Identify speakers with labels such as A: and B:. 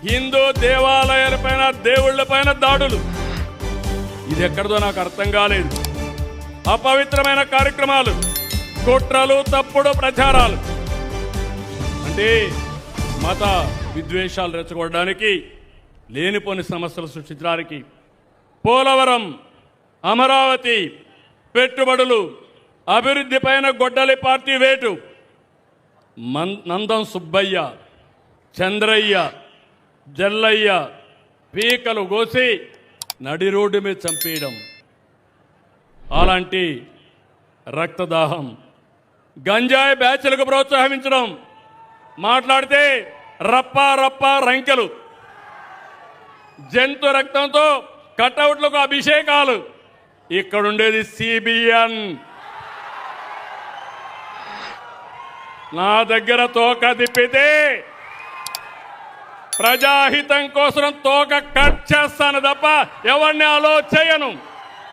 A: హిందూ దేవాలయాలపైన దేవుళ్లపైన దాడులు. ఇది ఎక్కడిదో నాకు అర్థం కాలేదు. అపవిత్రమైన కార్యక్రమాలు, కుట్రలు, తప్పుడు ప్రచారాలు, అంటే మత విద్వేషాలు రెచ్చగొట్టడానికి, లేనిపోని సమస్యలు సృష్టించడానికి, పోలవరం, అమరావతి, పెట్టుబడులు, అభివృద్ధి పైన గొడ్డలి పార్టీ వేటు, నందం సుబ్బయ్య, చంద్రయ్య, జల్లయ్య పీకలు కోసి నడి రోడ్డు మీద చంపేయడం, అలాంటి రక్తదాహం, గంజాయి బ్యాచ్లకు ప్రోత్సహించడం, మాట్లాడితే రప్ప రప్ప రంకెలు, జంతు రక్తంతో కటౌట్లకు అభిషేకాలు. ఇక్కడుండేది సిబిఎన్. నా దగ్గర తోక తిప్పితే ప్రజాహితం కోసం తోక కట్ చేస్తాను తప్ప ఎవరిని అలో చేయను.